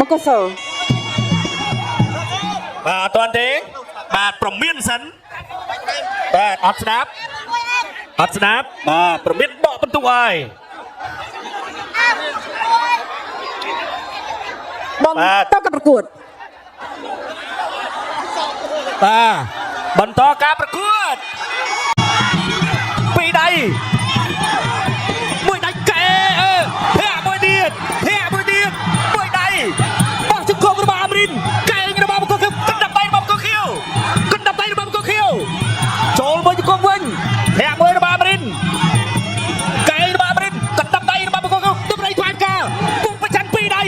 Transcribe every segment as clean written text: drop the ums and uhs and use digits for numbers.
បកស បាទអត់ទាន់ទេបាទប្រមានសិនបាទអត់ស្ដាប់បាទប្រមានដកបន្ទុកហើយ បងតើកប្រកួត បាទបន្តការប្រកួតពីដៃមួយដៃកែធាក់មួយទៀតមួយដៃបោះជង្គង់របស់អាមរិនកែរបស់បង្គោលខៀវកណ្ដាប់ដៃរបស់បង្គោលខៀវចូលមកជង្គង់វិញធាក់មួយរបស់អាមរិនកែរបស់អាមរិនកណ្ដាប់ដៃរបស់បង្គោលខៀវទម្រៃខ្វានការគង់ប្រច័ណ្ឌពីដៃ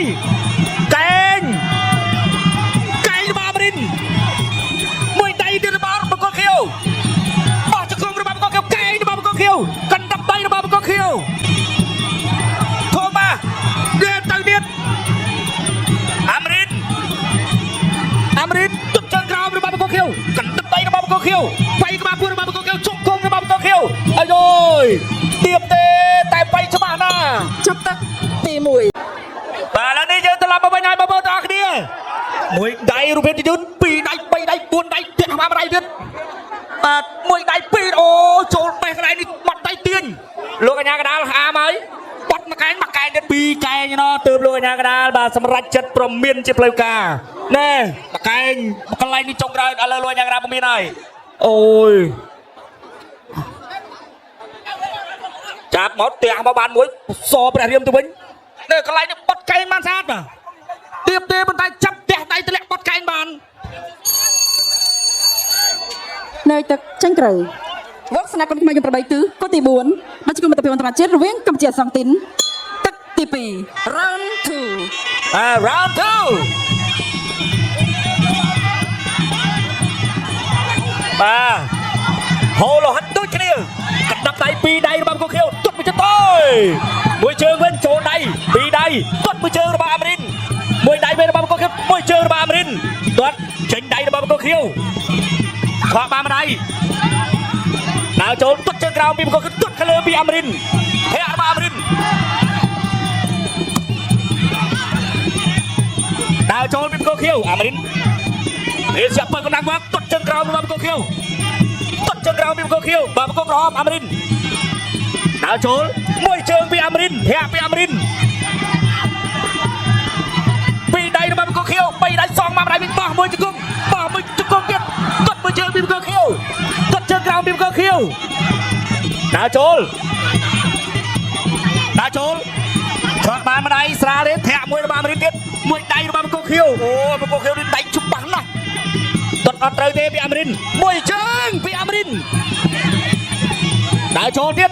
កែរបស់អាមរិន មួយដៃទៀតរបស់បង្គោលខៀវបោះជង្គង់របស់បង្គោលខៀវកែងរបស់បង្គោលខៀវកណ្ដាប់ដៃរបស់បង្គោលខៀវធំមកទៀតទៅទៀតអាមរិនទប់ជើងក្រោមរបស់បង្គោលខៀវកណ្ដាប់ដៃរបស់បង្គោលខៀវបៃក្បាលពួររបស់បង្គោលខៀវជង្គង់របស់បង្គោលខៀវអាយយទៀបទេតែបៃច្បាស់ណាស់ ចប់ទឹកទី1 បាទឥឡូវនេះយើងត្រឡប់មកវិញហើយបងប្អូនទាំងអស់គ្នាមួយដៃរូបភាពទី4ពីរដៃ3ដៃ4ដៃទៀតអាប់ដៃទៀតបាទមួយដៃ2អូចូលបេះកន្លែងនេះបាត់ដៃទាញលោកកញ្ញាកដាលអាមហើយបាត់មួយកែងទៀត2កែងណោះទើបលោកកញ្ញាកដាលបាទសម្រាប់ចិត្តប្រមានជាផ្លូវការណែមួយកែងកន្លែងនេះចុងក្រោយឥឡូវលោកកញ្ញាកដាលប្រមានហើយអូយចាប់មកទះមកបានមួយសព្រះរាមទៅវិញនៅកន្លែងនេះបាត់កែងបានស្អាតបាទទៀបទេប៉ុន្តែចាប់ទះដៃទម្លាក់បាត់កែងបាន នៅទឹកចាញ់ក្រៅវ៉ាក់ស្នាគុណខ្មែរយើងប្របីទិសគូទី4មកជុំមិត្តភាពអន្តរជាតិរវាងកម្ពុជាអសង់ទីនទឹកទី ទី2 round 2 round 2 បាទហូលហិតដូចគ្នាកណ្ដាប់ដៃពីរដៃរបស់កូខៀវទត់មួយជើងទៅមួយជើងវិញចូលដៃពីរដៃទត់មួយជើងរបស់អាមរិនមួយដៃវិញរបស់កូខៀវមួយជើងរបស់អាមរិនទត់ចេញដៃរបស់កូខៀវខកបានម្ដាយដើរចូលទត់ជើងក្រោមពីកូខៀវទត់ទៅលើពីអាមរិនហេរបស់អាមរិនដើរចូលពីកូខៀវអាមរិនរៀនចាប់ปืนកម្លាំងមកទត់ជើងក្រោមរបស់កូខៀវទត់ជើងក្រោមពីកូខៀវបាទកូក្រហមអាមរិនដើរចូលមួយជើងពីអាមរិនហេពីអាមរិនពីដៃរបស់កូខៀវបីដៃសងមកម្ដាយវិញបោះមួយជង្គង់ទៀតទត់មួយជើងពីកូខៀវទត់ជើងក្រោមពីកូខៀវដើរចូលឆ្លងបានម្ដាយស្រាលទេធាក់មួយរបស់អាមរិនទៀតមួយដៃរបស់កូខៀវអូកូខៀវនេះដៃជុំបាំងណាស់ទត់អត់ត្រូវទេពីអាមរិនមួយជើងពីអាមរិនដើរចូលទៀត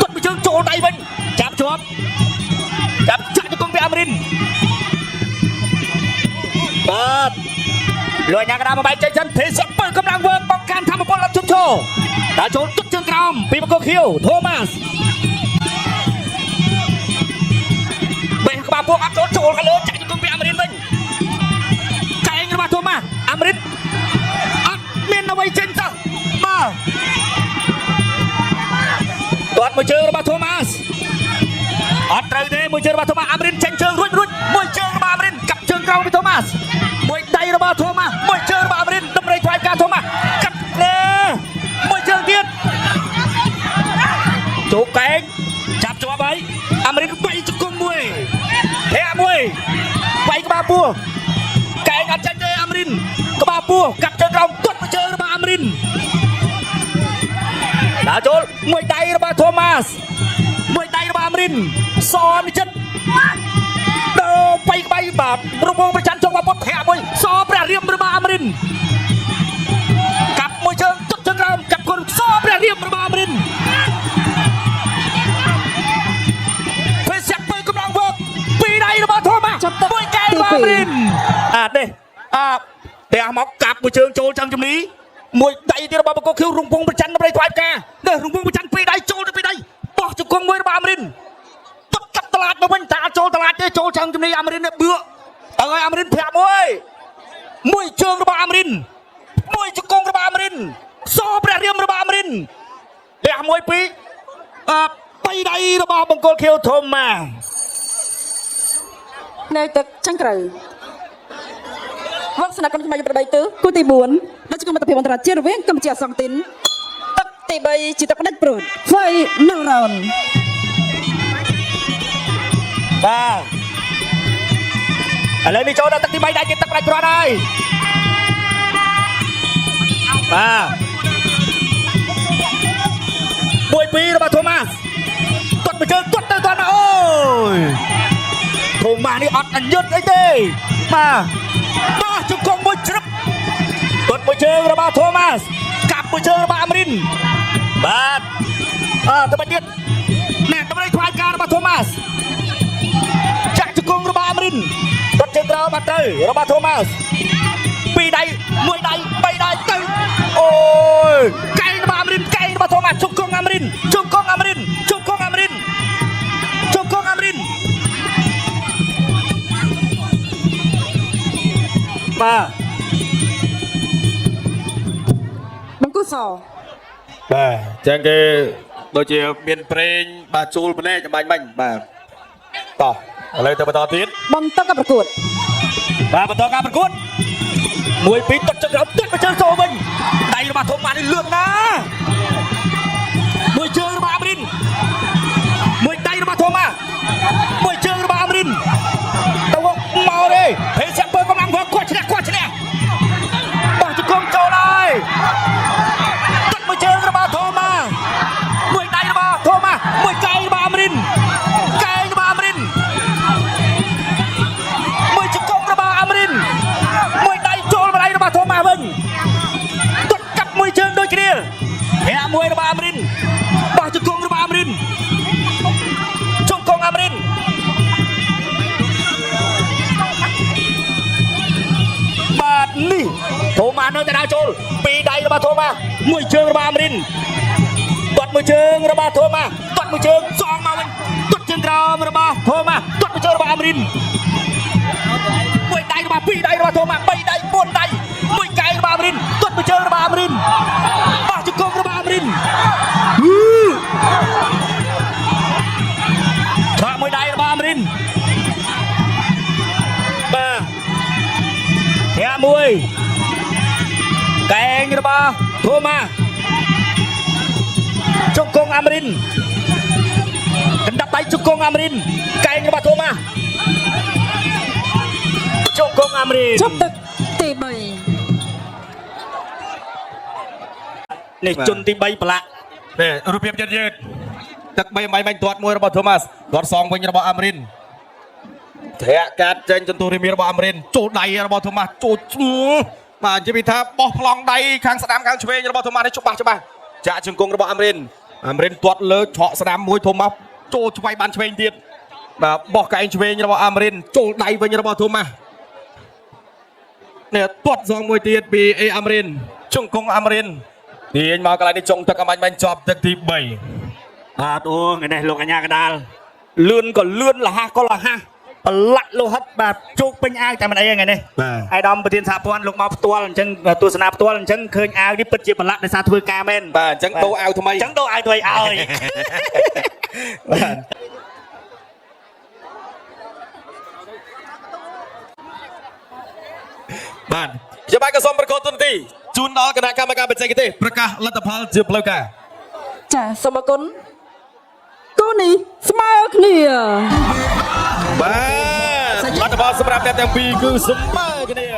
ទត់មួយជើងចូលដៃវិញចាប់ជាប់ចាក់ជង្គង់ពីអាមរិនបាទលួយញ៉ាំកណ្ដាលមកបែកចេញសិនទេសពើកម្លាំងវើបង្កើនធម្មពលអត់ជុំឈរដើរចូលទត់ជើងក្រោមពីកូខៀវថូម៉ាសបែកក្បាលពួកអត់ចូលទៅលើចាក់ជង្គង់ពីអាមរិនវិញចែងរបស់ថូម៉ាសអាមរិនអត់មានអ្វីចេញទៅបាទទាត់មួយជើងរបស់ថូម៉ាសអត់ត្រូវទេមួយជើងរបស់ថូម៉ាសអាមរិនចេញជើងរួចមួយជើងរបស់អាមរិនកាប់ជើងក្រោមពីថូម៉ាសមួយដៃរបស់ថូម៉ាសមួយជើងរបស់អាមរិនដើម្បីថ្វាយការថូម៉ាសកាប់លើមួយជើងទៀតជោគកែងចាប់ជាប់ហើយអាមរិនបែកជង្គង់មួយហេមួយបែកក្បាលពោះកែងអត់ចាញ់ទេអាមរិនក្បាលពោះកាប់ជើងក្រោមទាត់មួយជើងរបស់អាមរិនដើរចូលមួយដៃរបស់ថូម៉ាសមួយដៃរបស់អាមរិនសនចិត្តដើរបែកក្បាយបាទរងប្រច័នចុងបាពុតធាក់មួយសព្រះរាមរបស់អាមរិនកាប់មួយជើងទត់ជើងក្រោមកាប់គុនសព្រះរាមរបស់អាមរិនពេលសាក់ពើកម្លាំងវើពីរដៃរបស់ថូម៉ាសមួយកែរបស់អាមរិននេះតែមកកាប់មួយជើងចូលចាំជំនីមួយដៃទៀតរបស់បកគូរងពងប្រច័នដើម្បីថ្វាយការនេះរងពងប្រច័នពីរដៃចូលទៅពីរដៃបោះជង្គង់មួយរបស់អាមរិនទុកកាប់តឡាតមកវិញតែអត់ចូលតឡាតទេចូលចាំជំនីអាមរិននេះបឿទៅឲ្យអាមរិនប្រាក់មួយជើងរបស់អាមរិនមួយជង្គង់របស់អាមរិនសព្រះរាមរបស់អាមរិននេះមួយពីបីដៃរបស់បង្គោលខៀវធំមកនៅទឹកខាងក្រៅវងស្នាកម្មប្របីទៅគូទី4ដល់ជុំមិត្តភាពអន្តរជាតិរវាងកម្ពុជាសង់ទីនទឹកទី3ជាទឹកផ្ដាច់ព្រួត Final round បាទឥឡូវនេះចូលដល់ទឹកទី3ដែរគេទឹកផ្ដាច់ព្រាត់ហើយបាទមួយពីររបស់ថូម៉ាសទាត់មួយជើងទាត់ទៅទាត់មកអូយថូម៉ាសនេះអត់អញ្ញឹតអីទេបាទបោះជង្គង់មួយជ្រឹបទាត់មួយជើងរបស់ថូម៉ាសកាប់មួយជើងរបស់អាមរិនបាទទៅបាច់ទៀតណែដើម្បីខ្វាយការរបស់ថូម៉ាសចាក់ជង្គង់របស់អាមរិនទាត់ជើងក្រោមបាត់ទៅរបស់ថូម៉ាសពីរដៃមួយដៃបីដៃទៅអូយកែងរបស់អាមរិនកែងរបស់ថូម៉ាសជង្គង់អាមរិនជង្គង់អាមរិនជង្គង់អាមរិនជង្គង់អាមរិនបាទបង្គោលសបាទចឹងគេដូចជាមានប្រេងបាទជួលម្នាក់ចម្បាញ់មិញបាទតោះឥឡូវទៅបន្តទៀតបន្តការប្រកួតបាទបន្តការប្រកួតមួយពីរទឹកជើងក្រោមទឹកមកជើងចូលវិញដៃរបស់ធំម៉ានេះលឿនណាមួយជើងរបស់អាមរិនមួយដៃរបស់ធំម៉ាមួយជើងរបស់អាមរិនទៅមកទេហេសាក់ពើកម្លាំងគាត់ឈ្នះបោះជង្គង់ចូលហើយទឹកមួយជើងរបស់ធំម៉ាមួយដៃរបស់ធំម៉ាមួយកែងរបស់អាមរិនកែងរបស់អាមរិនមួយជង្គង់របស់អាមរិនមួយដៃចូលម្ដាយរបស់ធំម៉ាវិញទុតកាប់មួយជើងដូចគ្នាហ ម៉ានៅតែដើរចូលពីដៃរបស់ធូម៉ាមួយជើងរបស់អាមរិនទាត់មួយជើងរបស់ធូម៉ាទាត់មួយជើងសងមកវិញទាត់ជើងក្រោមរបស់ធូម៉ាទាត់មួយជើងរបស់អាមរិនមួយដៃរបស់ពីរដៃរបស់ធូម៉ា3ដៃ4ដៃមួយកែងរបស់អាមរិនទាត់មួយជើងរបស់អាមរិនបោះជង្គង់របស់អាមរិនឆាកមួយដៃរបស់អាមរិនបាទធាក់មួយកែងរបស់ធូម៉ាជង្គង់អាមរិនកណ្ដាប់ដៃជង្គង់អាមរិនកែងរបស់ធូម៉ាជង្គង់អាមរិន ជប់ទឹកទី3 នេះជន់ទី3ប្រឡាក់នេះរូបភាពយឺតទឹក3បាយបាញ់ទាត់មួយរបស់ធូម៉ាសទាត់សងវិញរបស់អាមរិនធាក់កាត់ចេញចន្ទុះរីមរបស់អាមរិនចូលដៃរបស់ធូម៉ាសចូលបាទនិយាយថាបោះប្លង់ដៃខាងស្ដាំខាងឆ្វេងរបស់ធូម៉ាសនេះច្បាស់ចាក់ជង្គង់របស់អាមរិនទាត់លើឆក់ស្ដាំមួយធូម៉ាសចូលឆ្វៃបានឆ្វេងទៀតបាទបោះកែងឆ្វេងរបស់អាមរិនចូលដៃវិញរបស់ធូម៉ាសនេះទាត់សងមួយទៀតពីអេអាមរិនជង្គង់អាមរិនទាញមកកន្លែងនេះចុងទឹកអាមាញ់បាញ់ជាប់ទឹកទី3បាទអូថ្ងៃនេះលោកកញ្ញាកដាលលឿនក៏លឿនលះក៏លះប្រឡាក់លោហិតបាទជោគពេញអាវតែមិនអីថ្ងៃនេះអាយដាមប្រធានសហព័ន្ធលោកមកផ្ទាល់អញ្ចឹងទស្សនាផ្ទាល់អញ្ចឹងឃើញអាវនេះពិតជាប្រឡាក់ដោយសារធ្វើការមែនបាទអញ្ចឹងដូរអាវថ្មីអញ្ចឹងដូរអាវថ្មីឲ្យបាទខ្ញុំបាទក៏សូមប្រកាសទុនទីជូនដល់គណៈកម្មការបច្ចេកទេសប្រកាសលទ្ធផលជាផ្លូវការ ចាសូមអរគុណគូនេះស្មើគ្នា បាទលទ្ធផលសម្រាប់អ្នកទាំងពីរគឺស្មើគ្នា